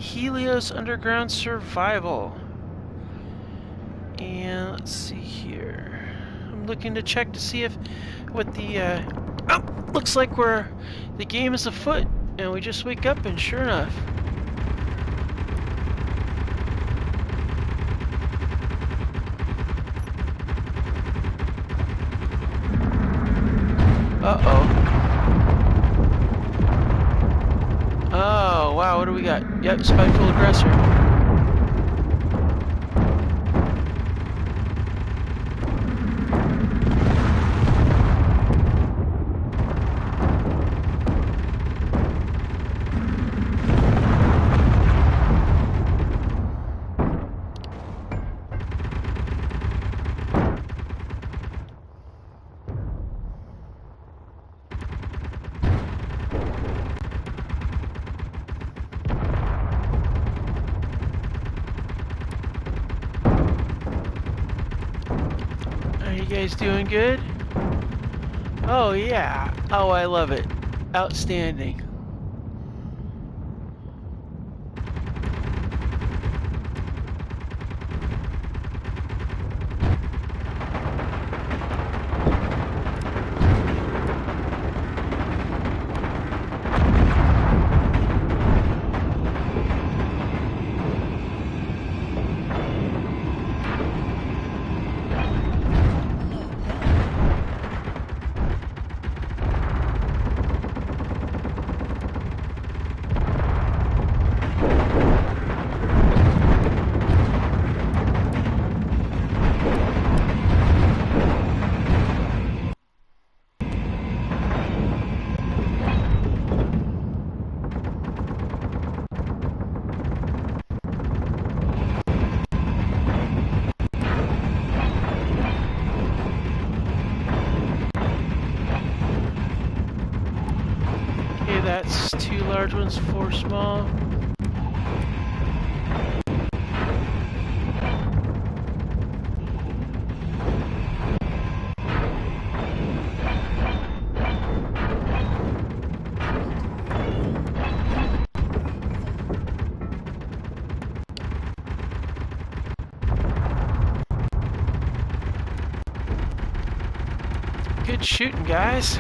Helios Underground Survival. And let's see here. I'm looking to check to see if what the oh, looks like the game is afoot, and we just wake up, and sure enough. Uh-oh. Oh, wow, what do we got? Yep, spiteful aggressor. You guys doing good? Oh yeah. Oh, I love it. Outstanding. That's 2 large ones, 4 small. Good shooting, guys.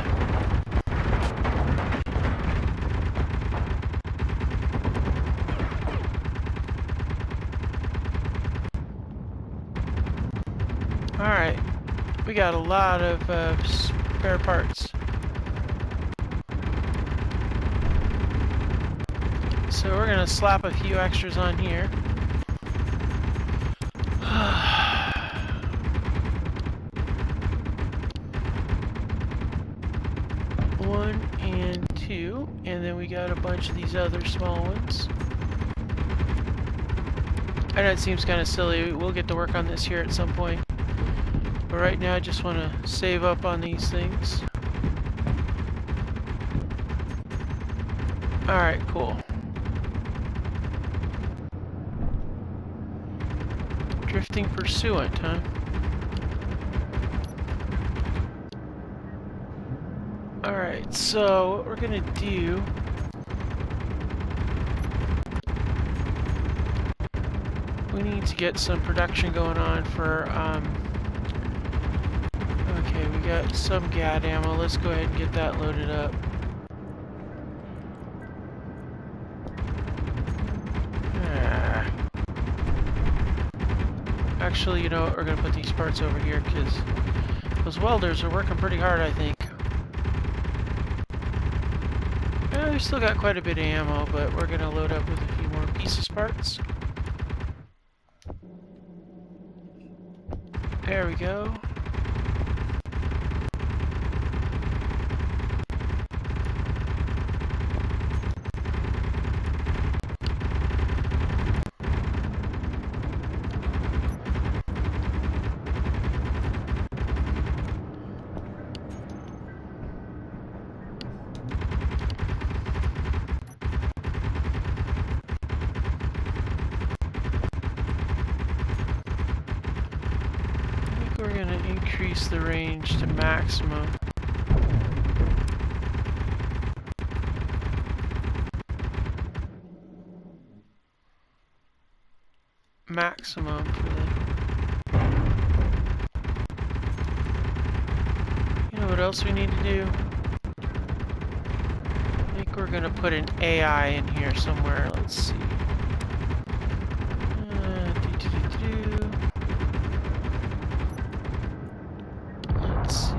Alright, we got a lot of spare parts. So we're going to slap a few extras on here. 1 and 2, and then we got a bunch of these other small ones. I know it seems kind of silly. We'll get to work on this here at some point. But right now I just want to save up on these things. Alright, cool. Drifting Pursuant, huh? Alright, so what we're gonna do... we need to get some production going on for, okay, we got some GAD ammo. Let's go ahead and get that loaded up. Actually, you know what? We're going to put these parts over here because those welders are working pretty hard, I think. We've still got quite a bit of ammo, but we're going to load up with a few more pieces parts. There we go. We're going to increase the range to maximum. maximum for the... You know what else we need to do? I think we're gonna put an AI in here somewhere. Let's see. Let's see.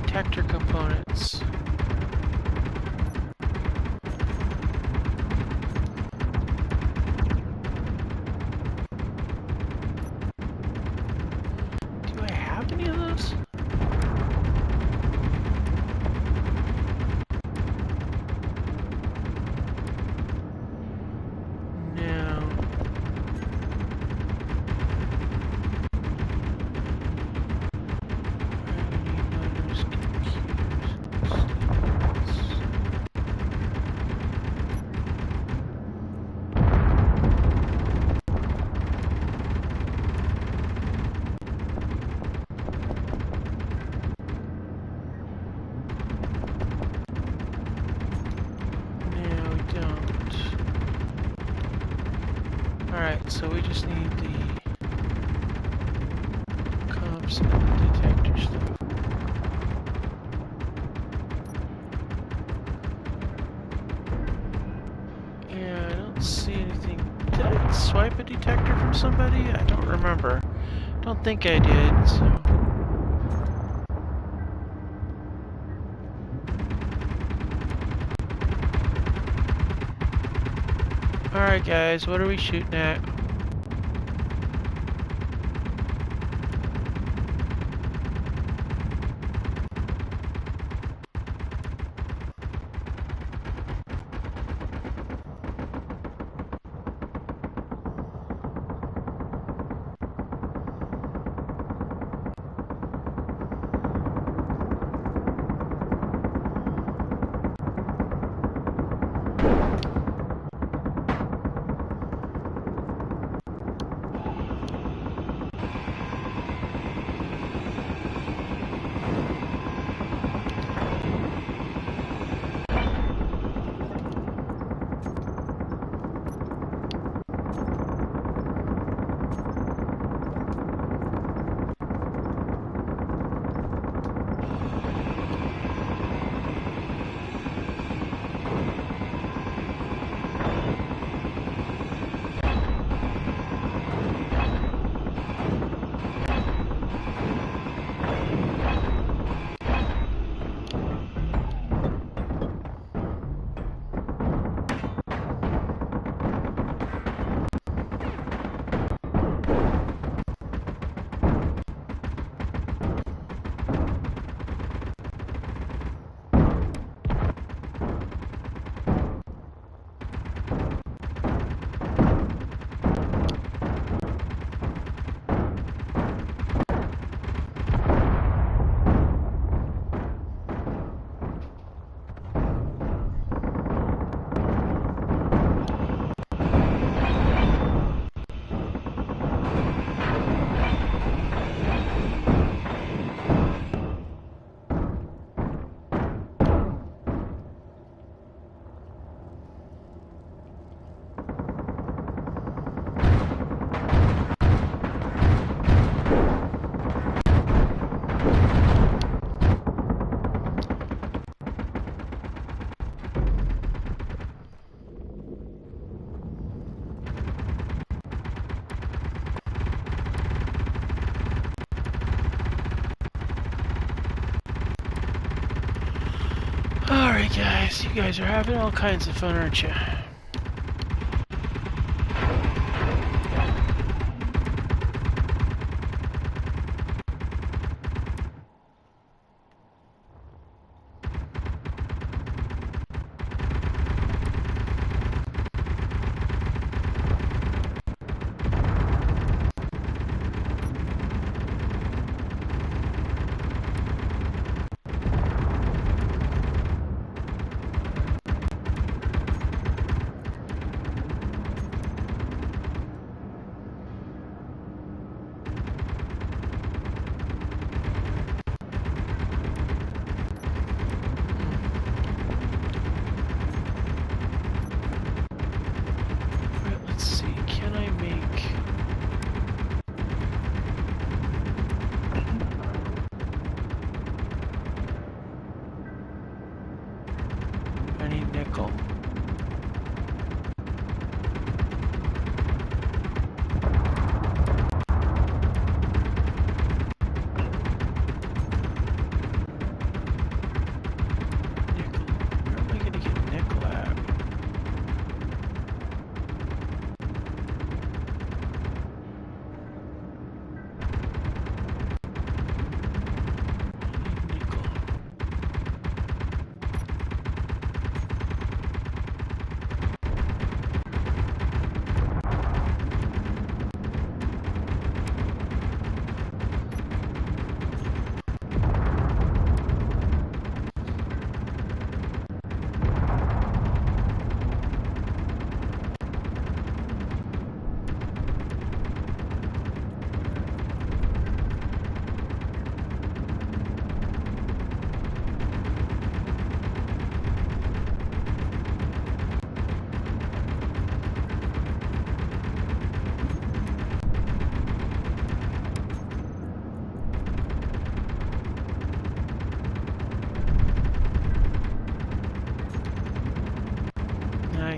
Detector components. Do I have any of those? No. Alright, so we just need the comps and the detector stuff. Yeah, I don't see anything. Did I swipe a detector from somebody? I don't remember. Don't think I did, so... Alright guys, what are we shooting at? Alright guys, you guys are having all kinds of fun, aren't you?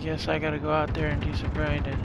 guess I gotta go out there and do some grinding.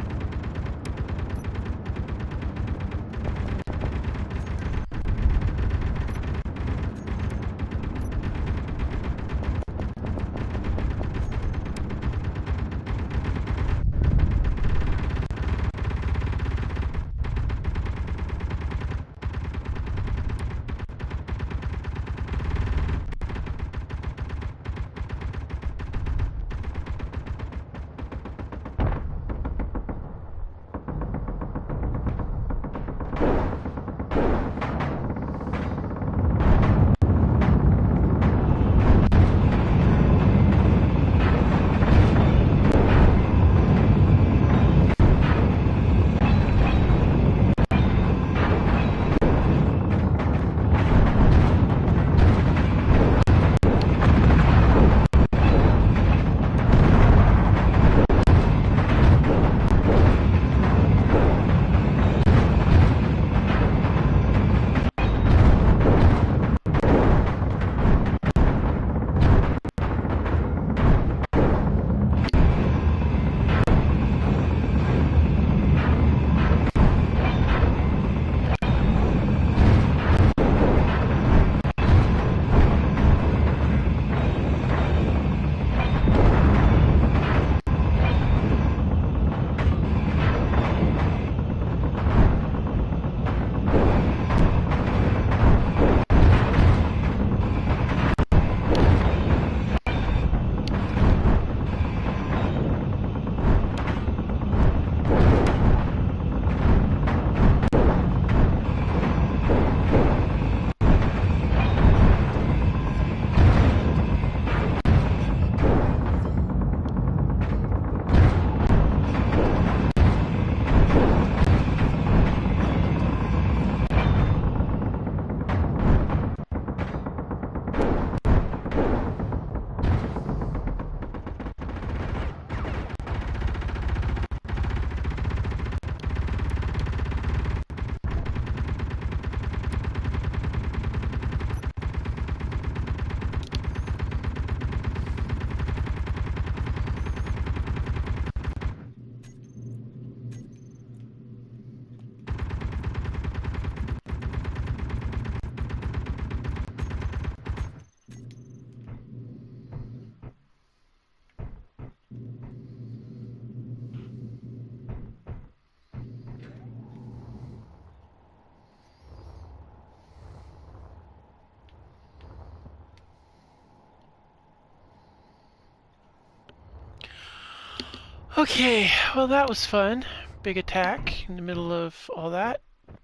Okay, well that was fun. Big attack in the middle of all that.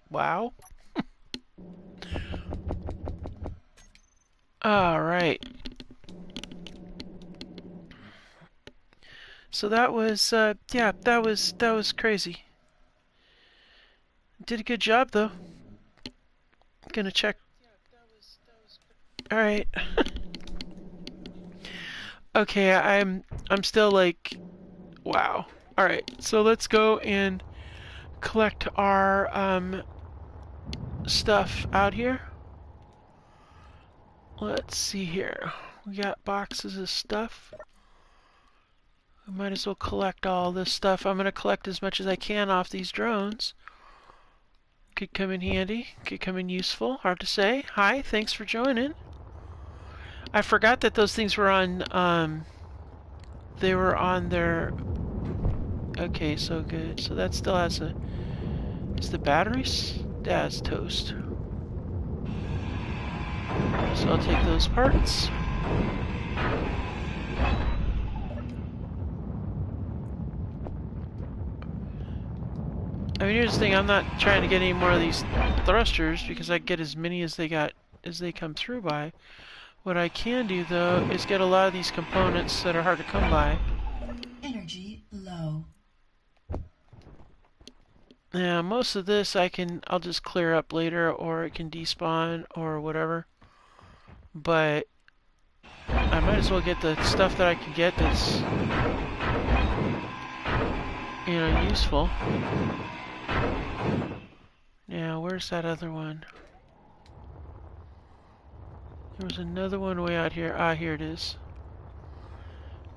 Wow. Alright. So that was, yeah, that was crazy. Did a good job though. Gonna check. Alright. Okay, I'm still like, wow. Alright, so let's go and collect our, stuff out here. Let's see here. We got boxes of stuff. We might as well collect all this stuff. I'm going to collect as much as I can off these drones. Could come in handy. Could come in useful. Hard to say. Hi, thanks for joining. I forgot that those things were on, they were on their... Okay, so good. So that still has a... Is the batteries? Yeah, it's toast. So I'll take those parts. I mean, here's the thing, I'm not trying to get any more of these thrusters because I get as many as they come through by. What I can do though is get a lot of these components that are hard to come by. Energy low. Now, most of this I'll just clear up later, or it can despawn or whatever. But I might as well get the stuff that I can get that's, you know, useful. Now, where's that other one? There was another one way out here. Ah, here it is.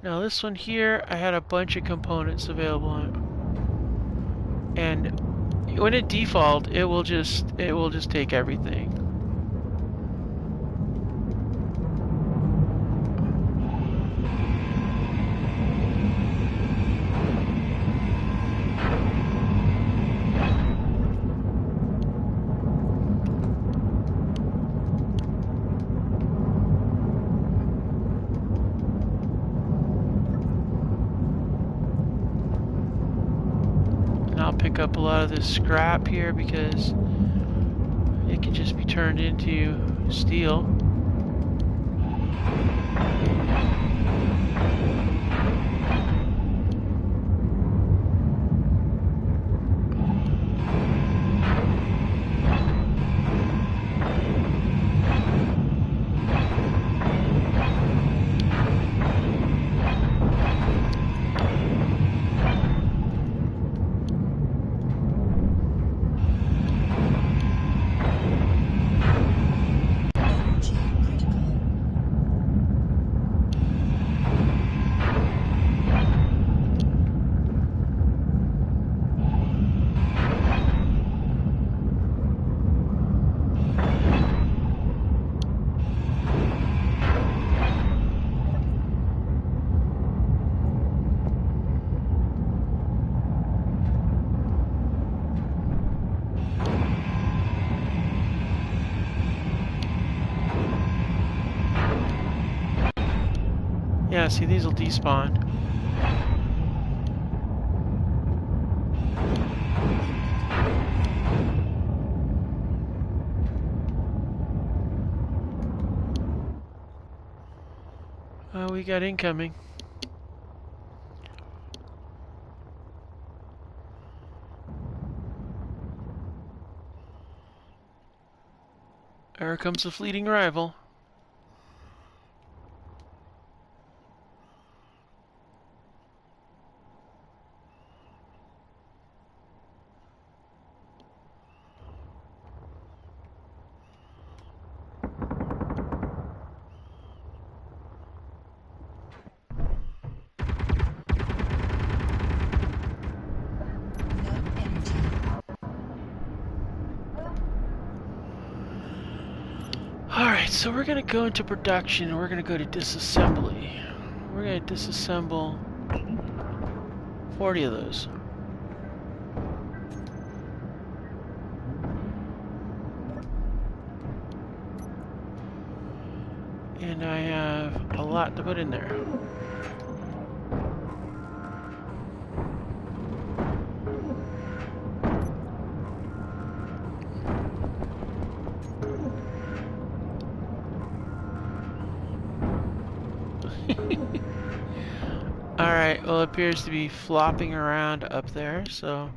Now this one here, I had a bunch of components available on it. And when it default, it will just take everything. Pick up a lot of this scrap here because it can just be turned into steel. Yeah, see, these will despawn. We got incoming. There comes a fleeting rival. Alright, so we're going to go into production and we're going to go to disassembly. We're going to disassemble 40 of those. And I have a lot to put in there. Alright, well, it appears to be flopping around up there, so...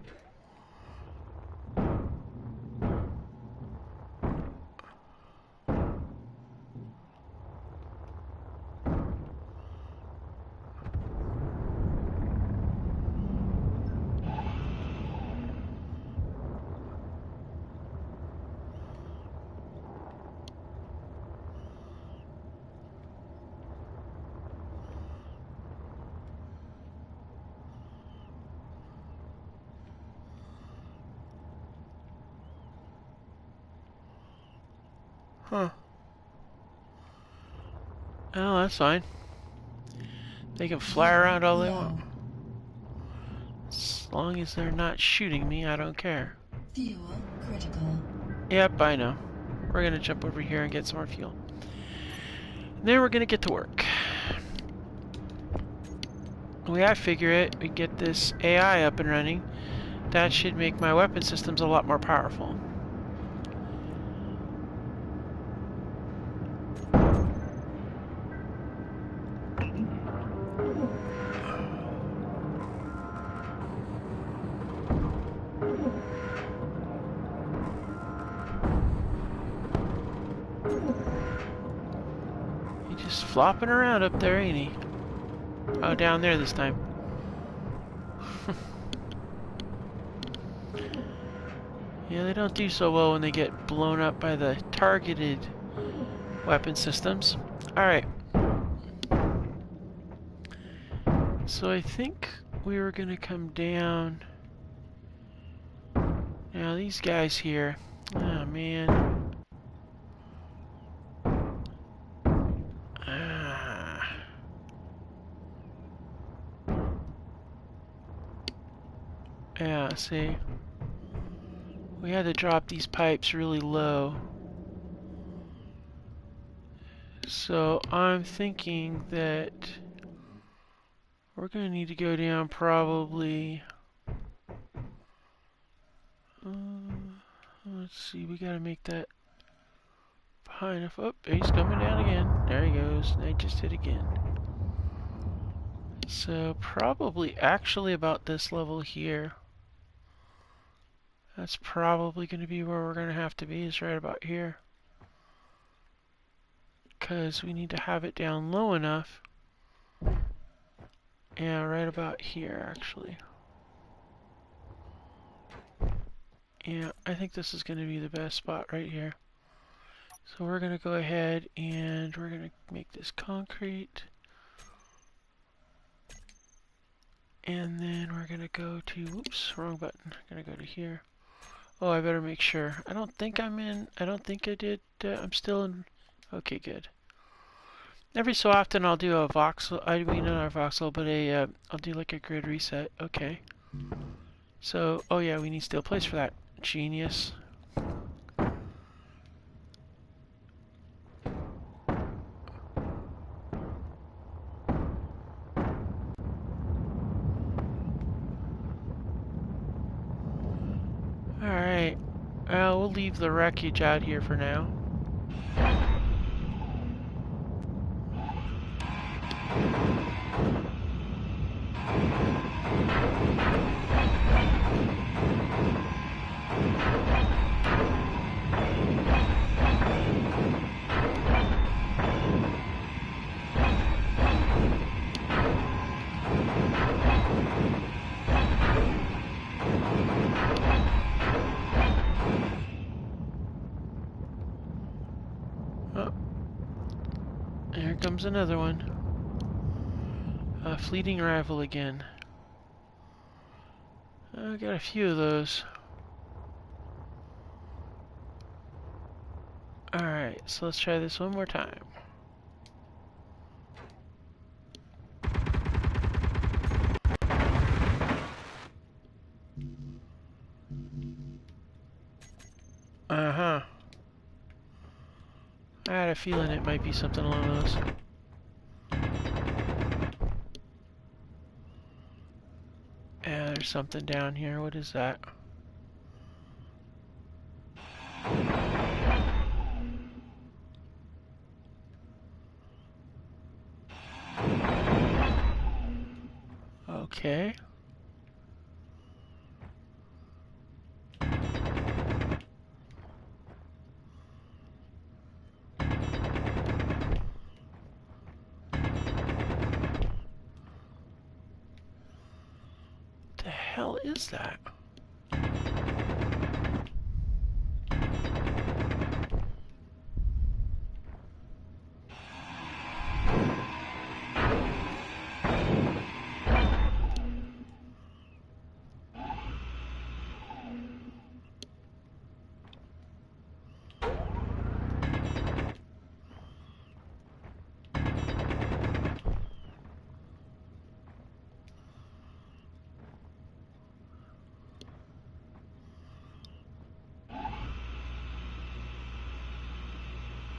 Huh. Oh, that's fine. They can fly around all they want. As long as they're not shooting me, I don't care. Fuel critical. Yep, I know. We're gonna jump over here and get some more fuel. And then we're gonna get to work. The way I figure it, we get this AI up and running. That should make my weapon systems a lot more powerful. He's just flopping around up there, ain't he? Oh, down there this time. Yeah, they don't do so well when they get blown up by the targeted weapon systems. Alright. So I think we were gonna come down. Now these guys here. Oh man. Ah. Yeah, see. We had to drop these pipes really low. So I'm thinking that we're going to need to go down probably... let's see, we got to make that high enough. Oh, he's coming down again. There he goes. I just hit again. So probably actually about this level here. That's probably going to be where we're going to have to be, is right about here. Because we need to have it down low enough. Yeah, right about here actually. Yeah, I think this is going to be the best spot right here. So we're going to go ahead and we're going to make this concrete. And then we're going to go to, whoops, wrong button. I'm going to go to here. Oh, I better make sure. I don't think I'm in, I don't think I did, I'm still in, okay, good. Every so often I'll do a voxel, I mean not a voxel, but I'll do like a grid reset. Okay. So, oh yeah, we need steel plates for that. Genius. Alright. We'll leave the wreckage out here for now. Oh, here comes another one. A fleeting rival again. I got a few of those. Alright, so let's try this one more time. Uh-huh. I had a feeling it might be something along those. Yeah, there's something down here. What is that? Okay. The hell is that?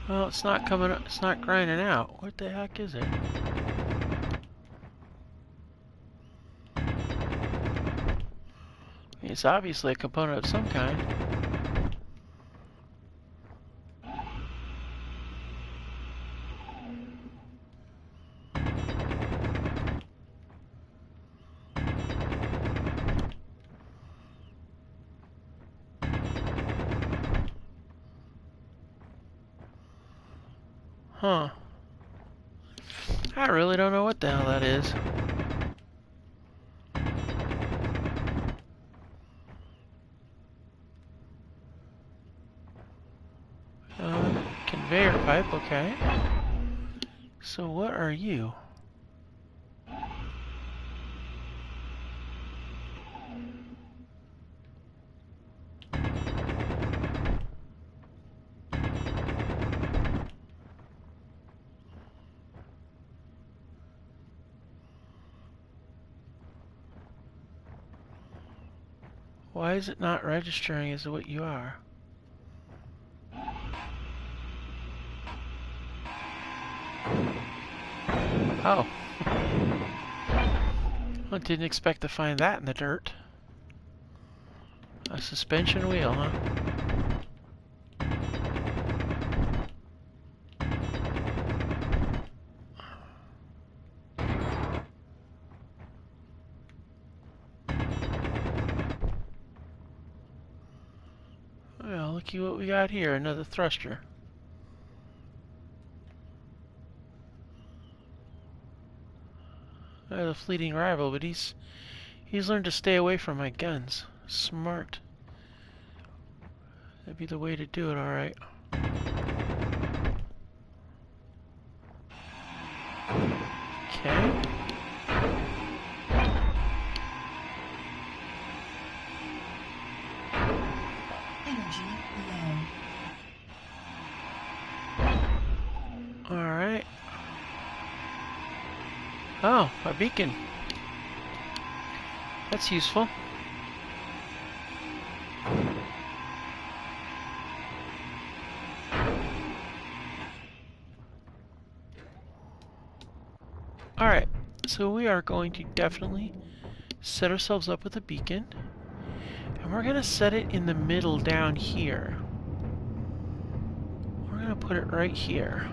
Well, it's not coming up. It's not grinding out. What the heck is it? It's obviously a component of some kind. Huh. I really don't know what the hell that is. Conveyor pipe, okay. So what are you? Why is it not registering as what you are? Oh. I didn't expect to find that in the dirt. A suspension wheel, huh? Well, looky what we got here. Another thruster. I have a fleeting rival, but he's learned to stay away from my guns. Smart. That'd be the way to do it, alright. Okay. Energy low. Alright. Oh, a beacon. That's useful. Alright, so we are going to definitely set ourselves up with a beacon. And we're going to set it in the middle down here. We're going to put it right here.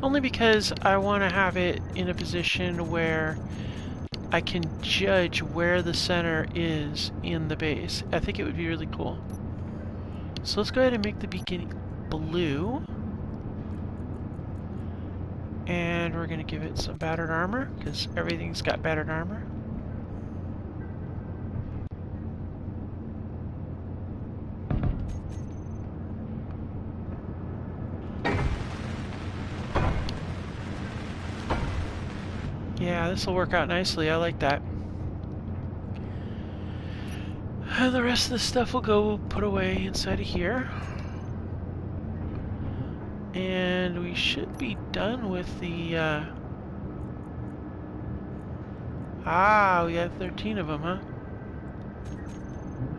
Only because I want to have it in a position where I can judge where the center is in the base. I think it would be really cool. So let's go ahead and make the beacon blue. And we're going to give it some battered armor, because everything's got battered armor. Yeah, this will work out nicely. I like that. And the rest of the stuff will go put away inside of here. And we should be done with the... we got 13 of them, huh?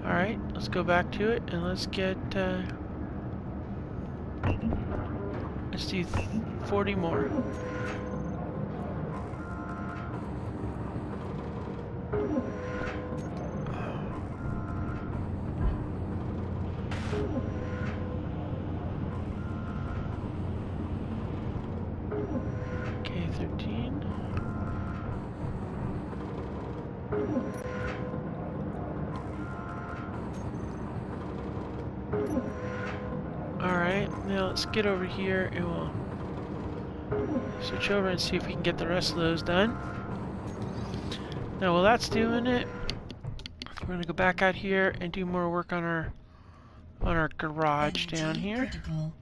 Alright, let's go back to it and let's get... let's do 40 more. Okay, 13. Alright, now let's get over here and we'll switch over and see if we can get the rest of those done. Now while that's doing it, we're gonna go back out here and do more work on our garage Energy down here. critical.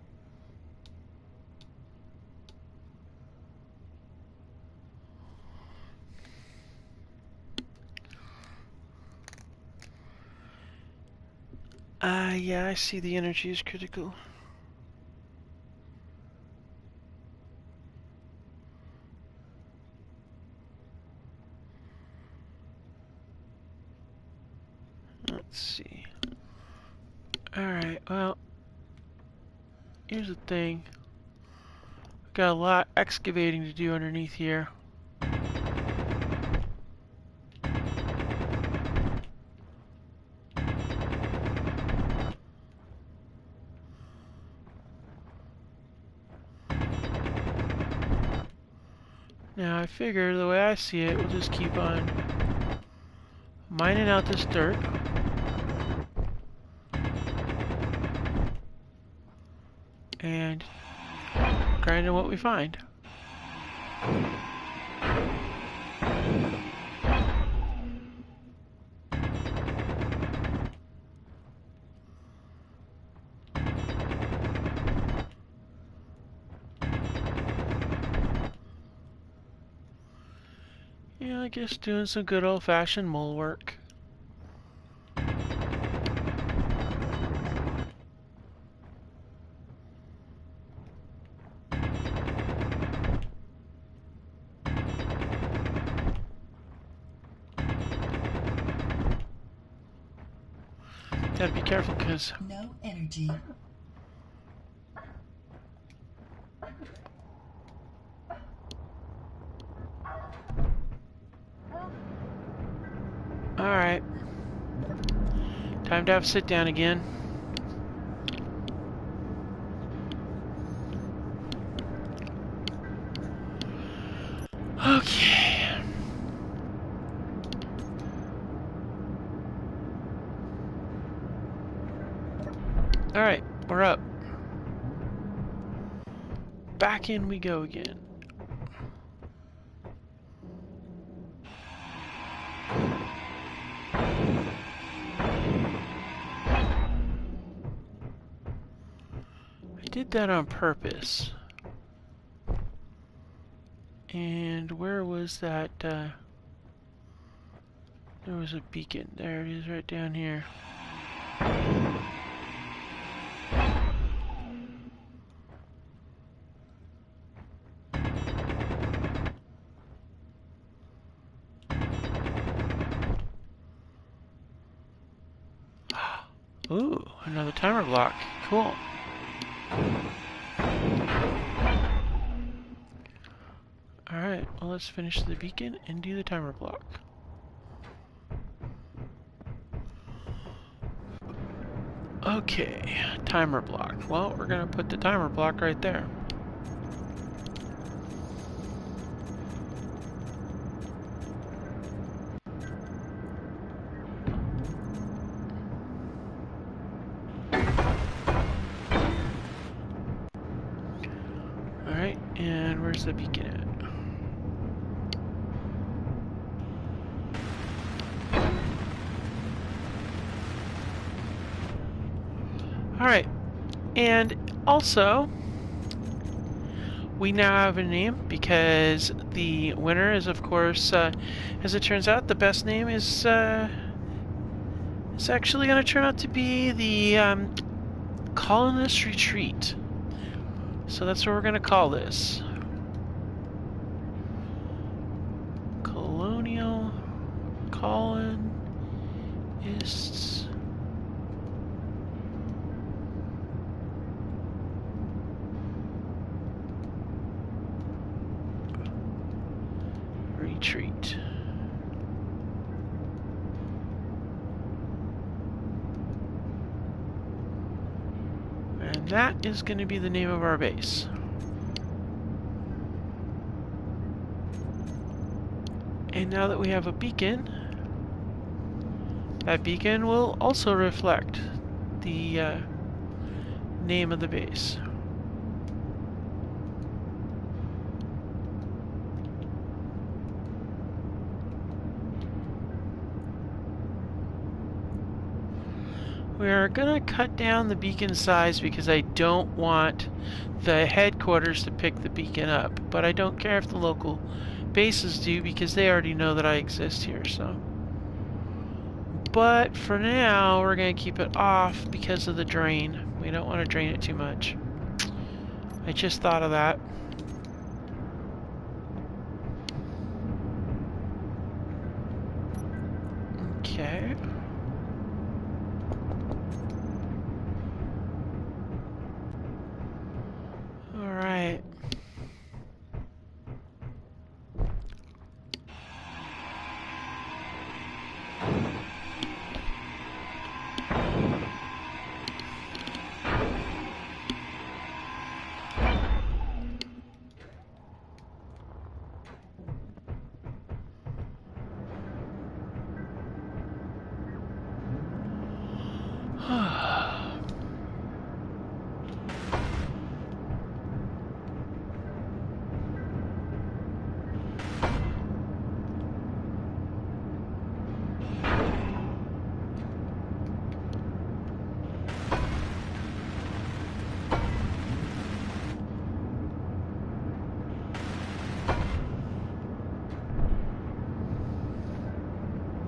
Yeah, I see the energy is critical. Let's see. Alright, well, here's the thing. We've got a lot excavating to do underneath here. Now I figure the way I see it, we'll just keep on mining out this dirt. And grinding what we find. Yeah, I guess doing some good old-fashioned mole work. Gotta be careful because No energy. alright. Time to have a sit down again. Okay. Alright, we're up. Back in we go again. I did that on purpose. And where was that? There was a beacon. There it is, right down here. Ooh, another timer block. Cool. Alright, well let's finish the beacon and do the timer block. Okay, timer block. Well, we're gonna put the timer block right there. Alright, and where's the beacon at? Alright, and also, we now have a name because the winner is, of course, as it turns out, the best name is actually going to turn out to be the Colonist Retreat. So that's what we're going to call this. Colonial Colonists Retreat. And that is going to be the name of our base. And now that we have a beacon, that beacon will also reflect the name of the base. We are going to cut down the beacon size because I don't want the headquarters to pick the beacon up. But I don't care if the local bases do because they already know that I exist here. So, but for now, we're going to keep it off because of the drain. We don't want to drain it too much. I just thought of that. Okay. Alright.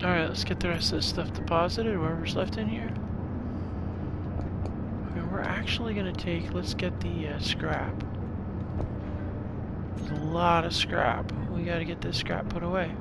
Alright, let's get the rest of this stuff deposited, whatever's left in here. Okay, we're actually going to take, let's get the scrap. There's a lot of scrap. We got to get this scrap put away.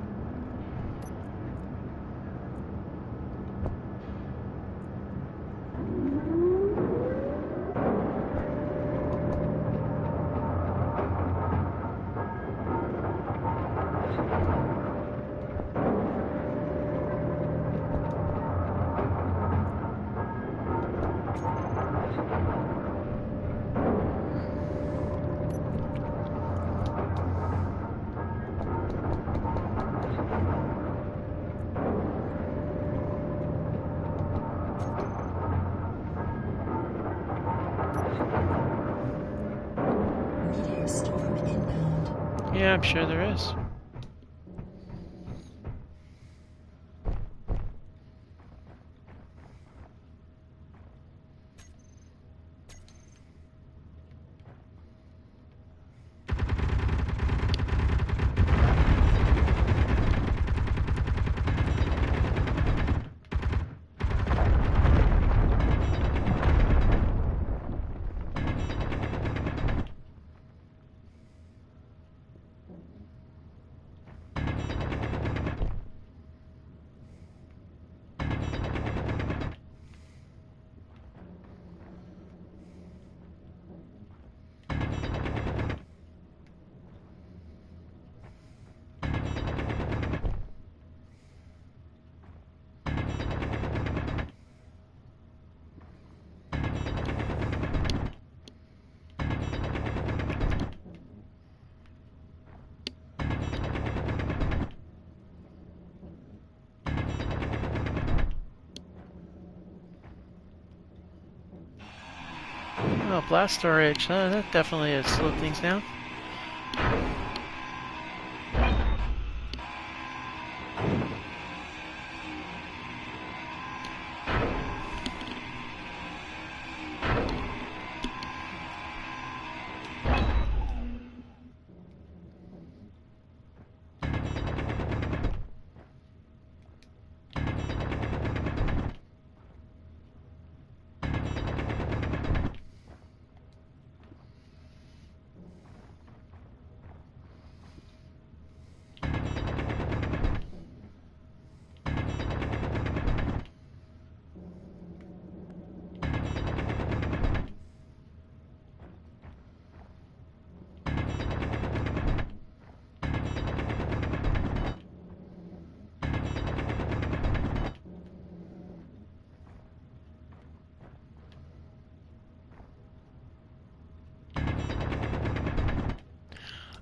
Yeah, I'm sure there is. Oh, blast storage. That definitely has slowed things down.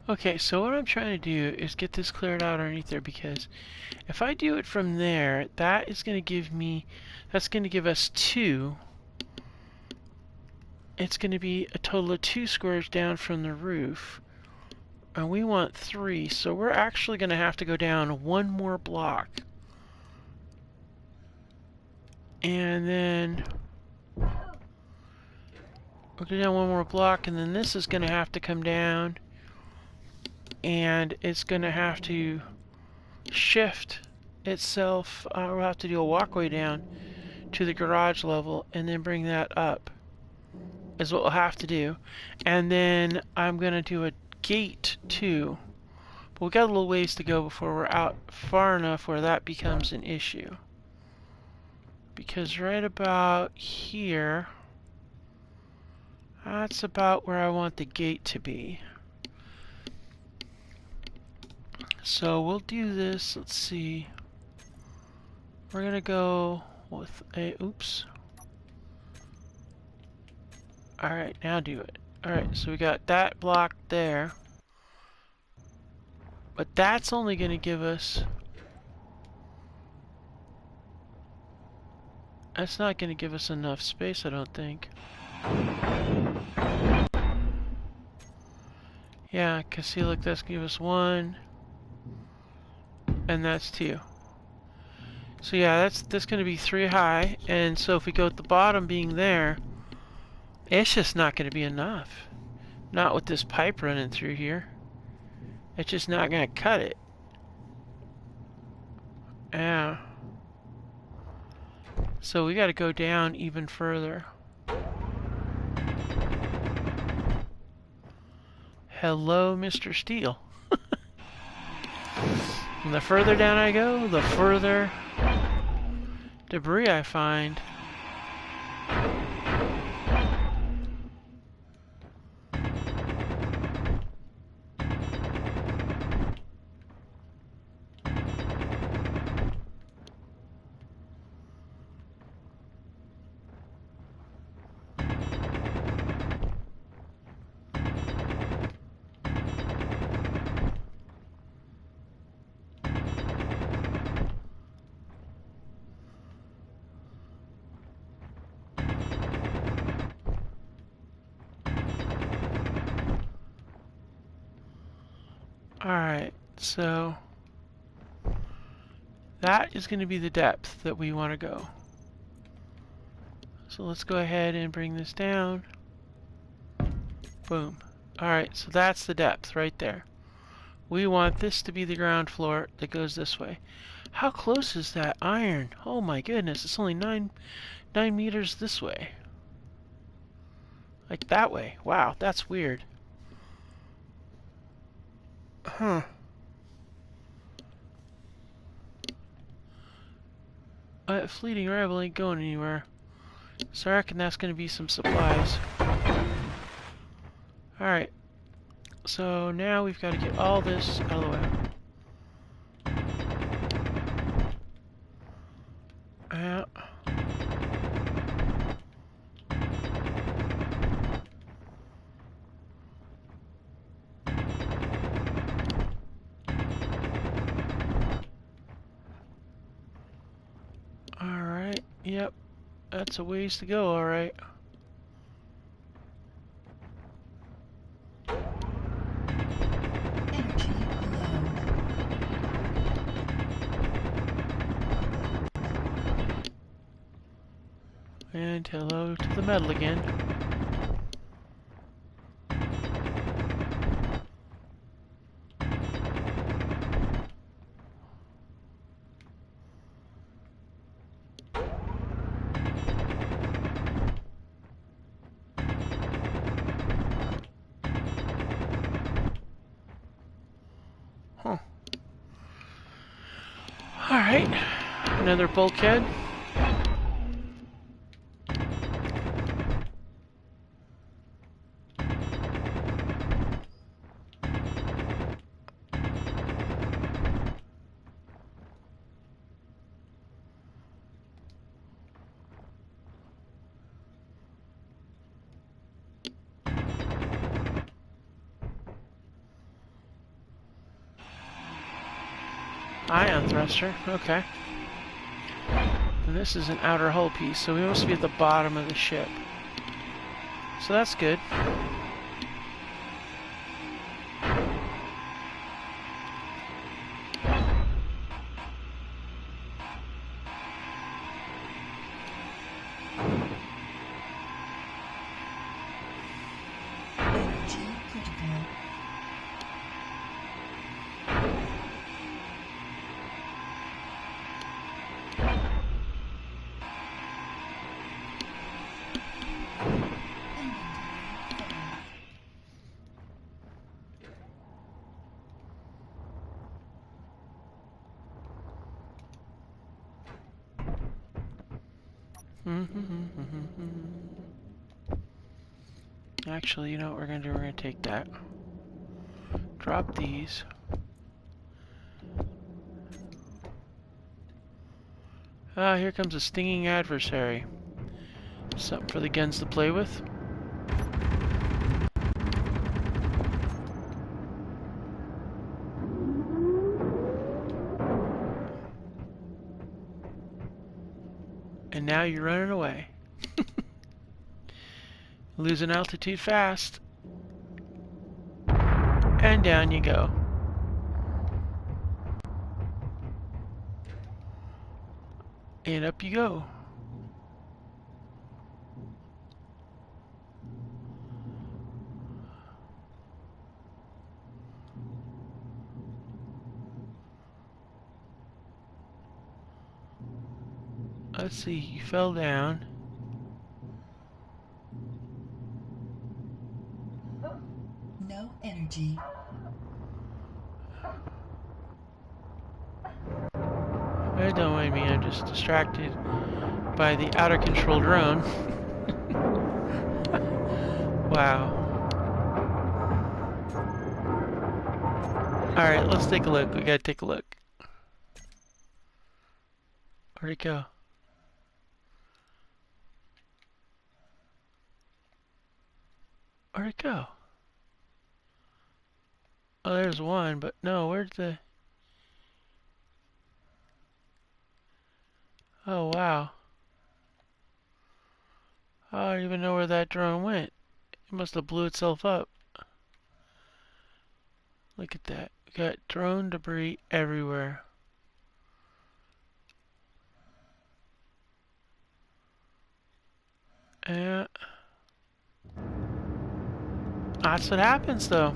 Okay, so what I'm trying to do is get this cleared out underneath there, because if I do it from there, that is going to give me, that's going to give us 2. It's going to be a total of 2 squares down from the roof. And we want 3, so we're actually going to have to go down 1 more block. And then we'll go down 1 more block, and then this is going to have to come down. And it's going to have to shift itself. We'll have to do a walkway down to the garage level and then bring that up, is what we'll have to do. And then I'm going to do a gate too. But we got a little ways to go before we're out far enough where that becomes an issue. Because right about here, that's about where I want the gate to be. So we'll do this, let's see. We're gonna go with a, oops. Alright, now do it. Alright, so we got that block there. But that's only gonna give us, that's not gonna give us enough space, I don't think. Yeah, cause see, look, that's gonna give us 1. And that's 2. So yeah, that's going to be 3 high, and so if we go at the bottom being there, it's just not going to be enough. Not with this pipe running through here. It's just not going to cut it. Yeah. So we got to go down even further. Hello, Mr. Steel. And the further down I go, the further debris I find. Alright, so that is going to be the depth that we want to go. So let's go ahead and bring this down. Boom. Alright, so that's the depth right there. We want this to be the ground floor that goes this way. How close is that iron? Oh my goodness, it's only 9 meters this way. Like that way. Wow, that's weird. Huh. Fleeting rival ain't going anywhere. So I reckon that's going to be some supplies. Alright. So now we've got to get all this out of the way. Yeah. Alright. Yep. That's a ways to go, alright. Energy low. And hello to the metal again. Huh. Alright. Another bulkhead. Ion thruster. Okay. And this is an outer hull piece, so we must be at the bottom of the ship. So that's good. Energy critical. Actually, you know what we're going to do? We're going to take that. Drop these. Ah, here comes a stinging adversary. Something for the guns to play with. And now you're running away. Losing altitude fast. And down you go. And up you go. Let's see, you fell down. No energy. Don't mind me, I'm just distracted by the out of control drone. Wow. Alright, let's take a look. We gotta take a look. Where'd it go? Where'd it go? Oh, there's one, but no, where's the... Oh, wow. I don't even know where that drone went. It must have blew itself up. Look at that. got drone debris everywhere. And that's what happens though.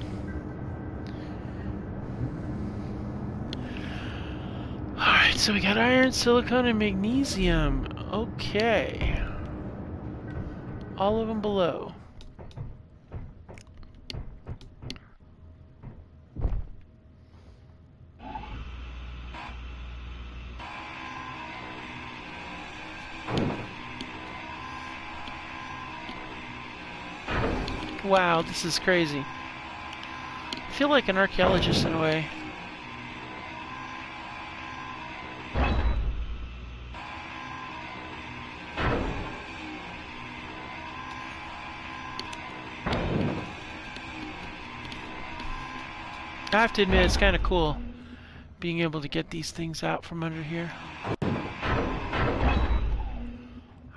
Alright, so we got iron, silicon, and magnesium. Okay. All of them below. Wow, this is crazy. I feel like an archaeologist in a way. I have to admit, it's kind of cool being able to get these things out from under here.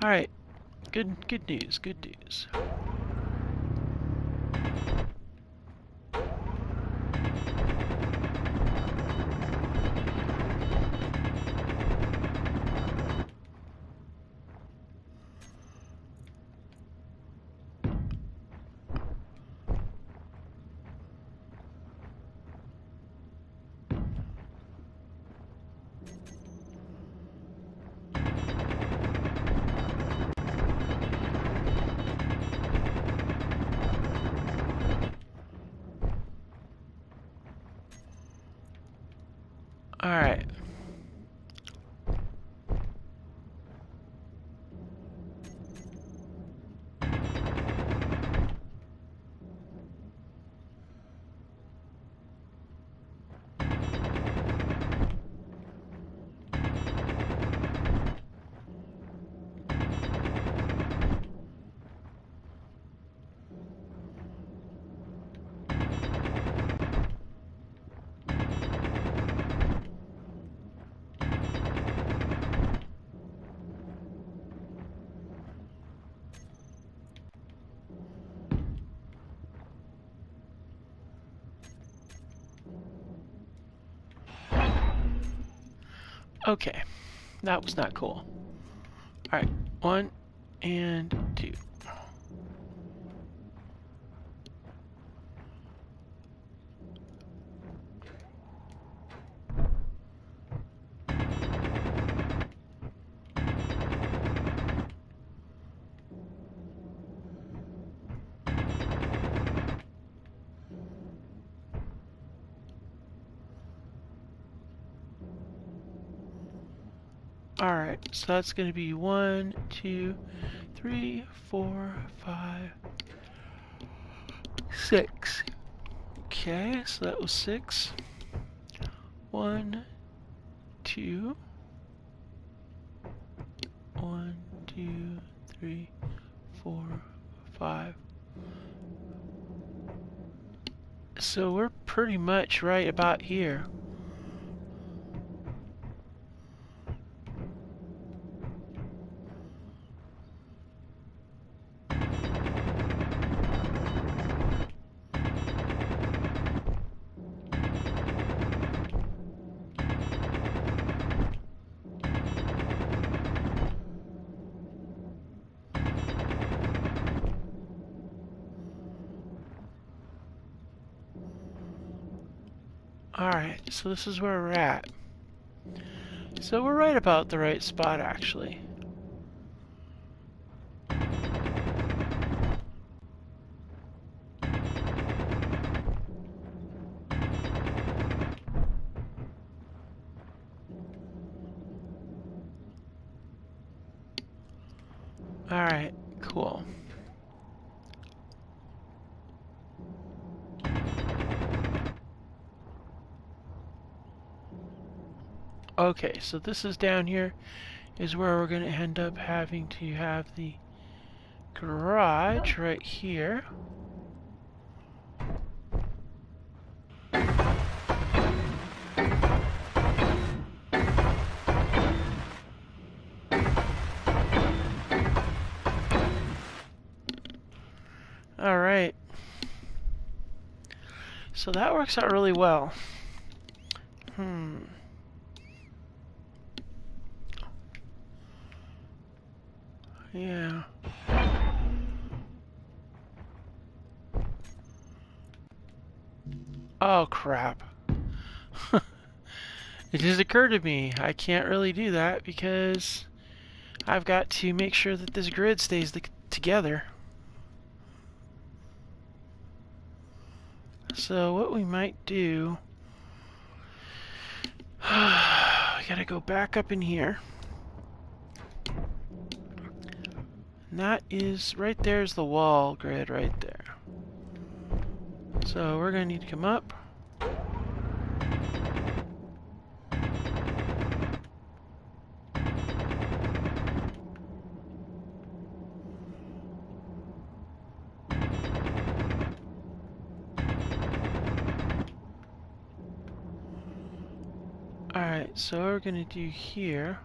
Alright, good news, good news. Alright. Okay, that was not cool. Alright, 1 and 2. Alright, so that's going to be 1, 2, 3, 4, 5, 6. Okay, so that was 6. 1, 2, 1, 2, 3, 4, 5. So we're pretty much right about here. Alright, so this is where we're at. So we're right about the right spot, actually. Alright, cool. Okay, so this is down here is where we're going to end up having to have the garage right here. Alright. So that works out really well. Hmm. Yeah. Oh, crap. It just occurred to me, I can't really do that because I've got to make sure that this grid stays together. So what we might do, I gotta go back up in here. And that is, right there's the wall grid right there. So we're gonna need to come up. Alright, so what we're gonna do here.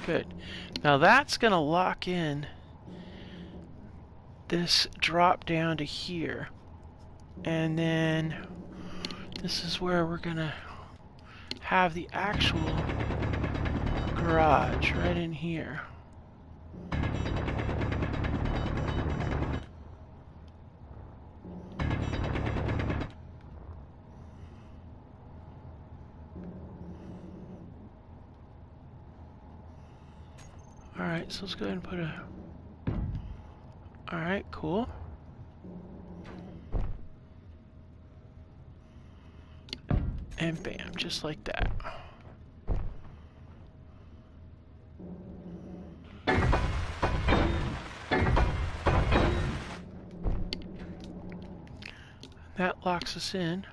Good. Now that's gonna lock in this drop down to here. And then this is where we're gonna have the actual garage right in here. Alright, so let's go ahead and put a... Alright, cool. And bam, just like that. That locks us in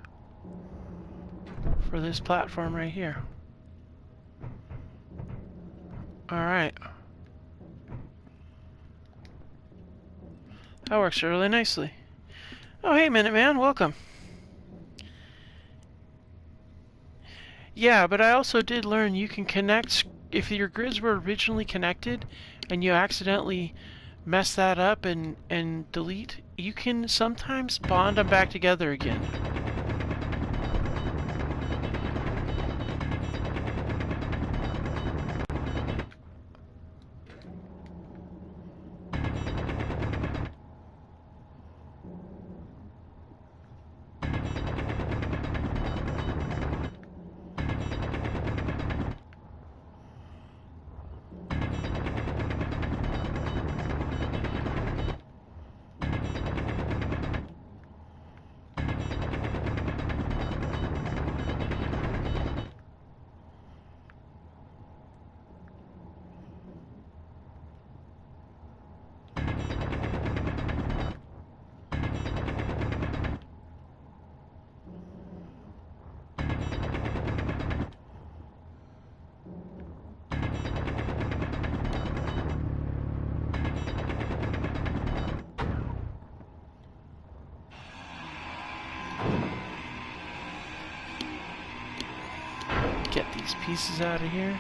for this platform right here. Alright. That works really nicely. Oh, hey, Minuteman, welcome. Yeah, but I also did learn you can connect, if your grids were originally connected and you accidentally mess that up and delete, you can sometimes bond them back together again. Get these pieces out of here.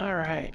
All right.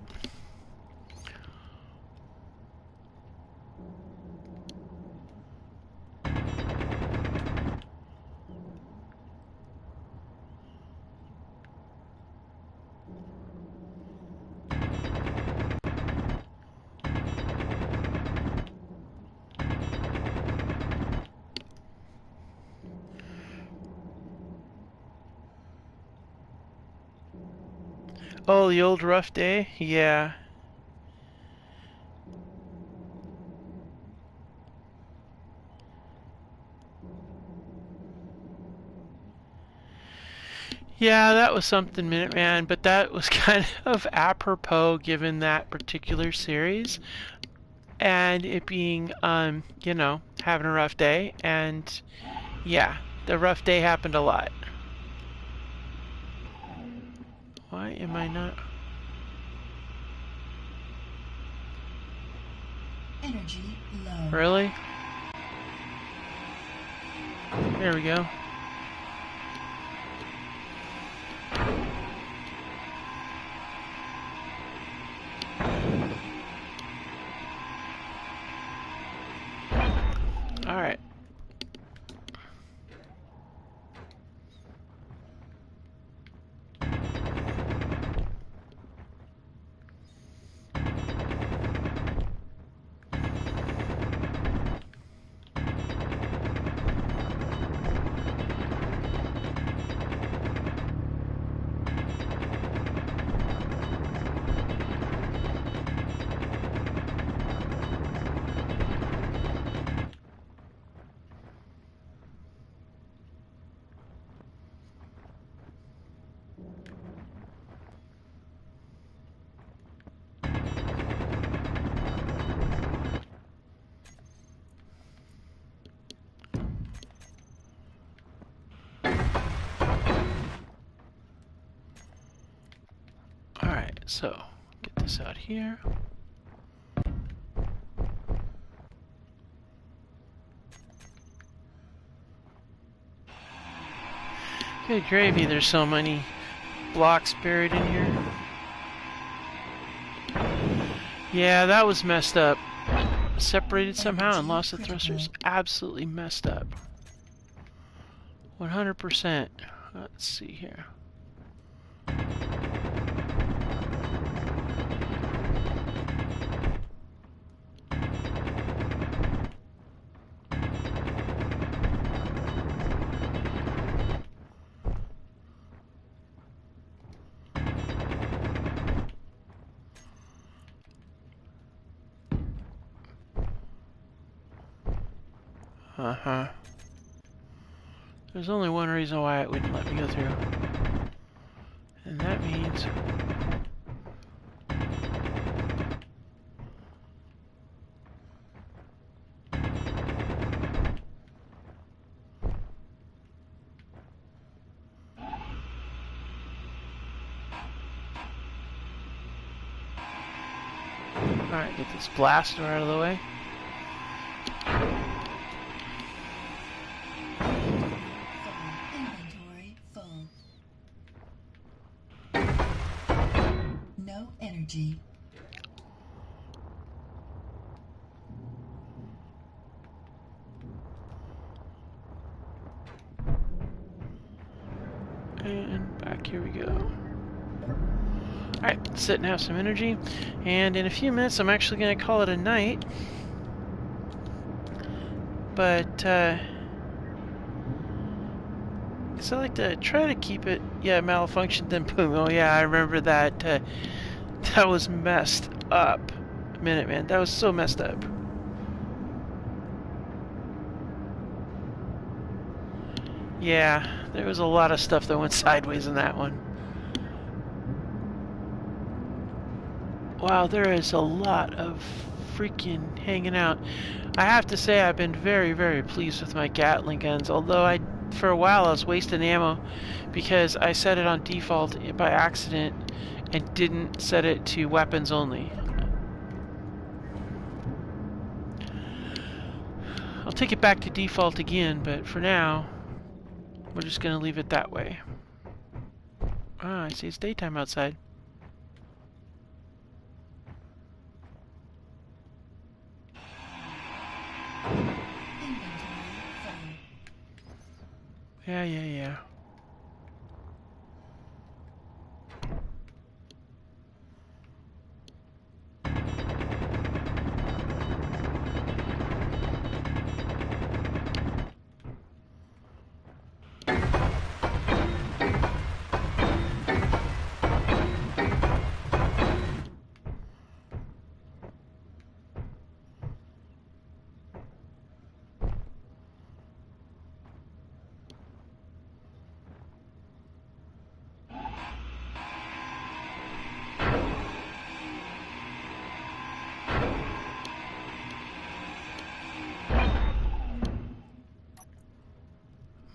Oh, the old rough day? Yeah. Yeah, that was something, Minuteman, but that was kind of apropos given that particular series and it being, you know, having a rough day. And yeah, the rough day happened a lot. Why am I not? Energy low. Really? There we go. All right. All right. So get this out here. Good gravy. There's so many blocks buried in here. Yeah, that was messed up. Separated somehow and lost the thrusters. Absolutely messed up. 100%. Let's see here. Uh-huh. There's only one reason why it wouldn't let me go through. And that means... Alright, get this blaster out of the way. Inventory full. No energy. And back, here we go. Alright, sit and have some energy. And in a few minutes, I'm actually going to call it a night. But, so I like to try to keep it, yeah, malfunctioned, then boom. Oh yeah, I remember that. That was messed up. Minuteman, that was so messed up. Yeah, there was a lot of stuff that went sideways in that one. Wow, there is a lot of freaking hanging out. I have to say I've been very, very pleased with my Gatling guns, although for a while I was wasting ammo because I set it on default by accident and didn't set it to weapons only. I'll take it back to default again, but for now, we're just going to leave it that way. Ah, I see it's daytime outside. Yeah.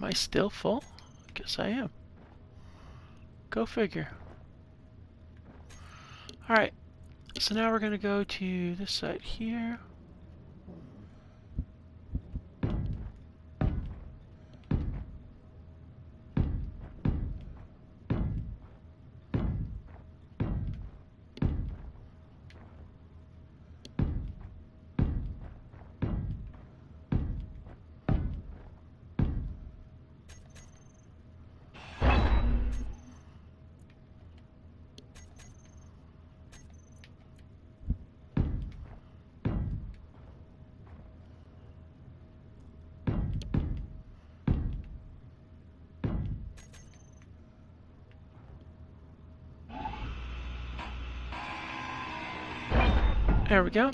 Am I still full? I guess I am. Go figure. Alright, so now we're going to go to this side here. There we go.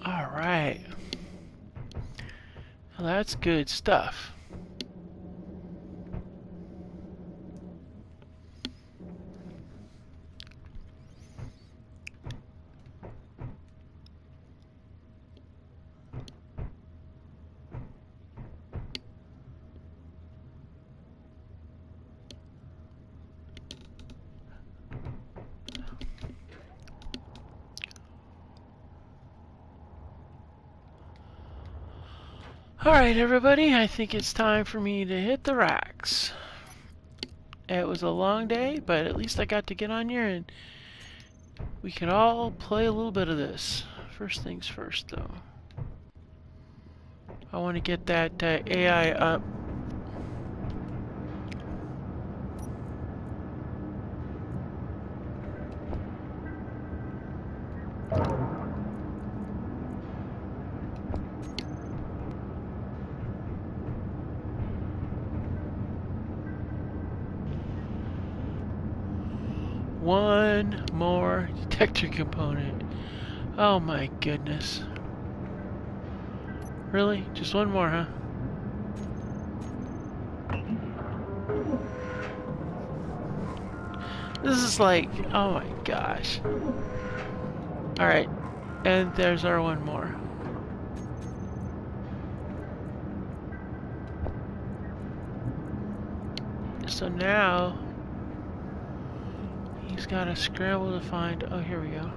Alright. Well, that's good stuff. Alright, everybody, I think it's time for me to hit the racks. It was a long day, but at least I got to get on here and we can all play a little bit of this. First things first, though. I want to get that AI up. One more detector component. Oh my goodness. Really? Just one more, huh? This is like, oh my gosh. Alright, and there's our one more. So now, he's got to scramble to find, oh, here we go.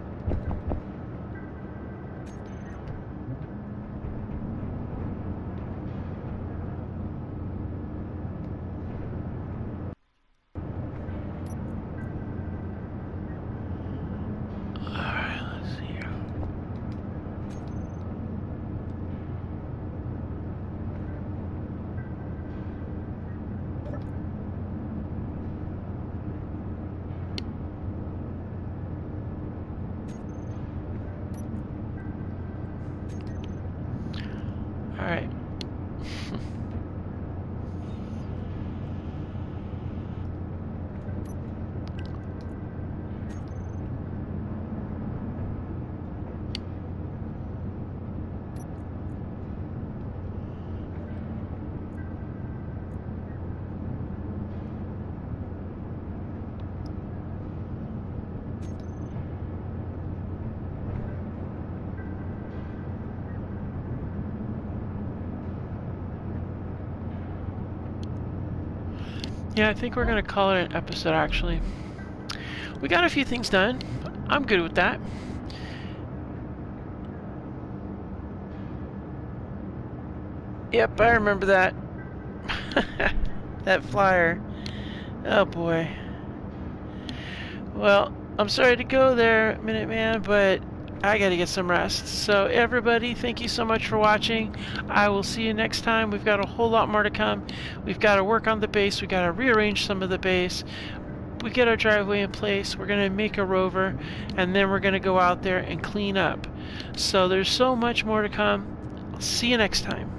Yeah, I think we're going to call it an episode, actually. We got a few things done. I'm good with that. Yep, I remember that. That flyer. Oh boy. Well, I'm sorry to go there, Minuteman, but I gotta get some rest. So everybody, thank you so much for watching. I will see you next time. We've got a whole lot more to come. We've got to work on the base. We've got to rearrange some of the base. We get our driveway in place. We're gonna make a rover, and then we're gonna go out there and clean up. So there's so much more to come. I'll see you next time.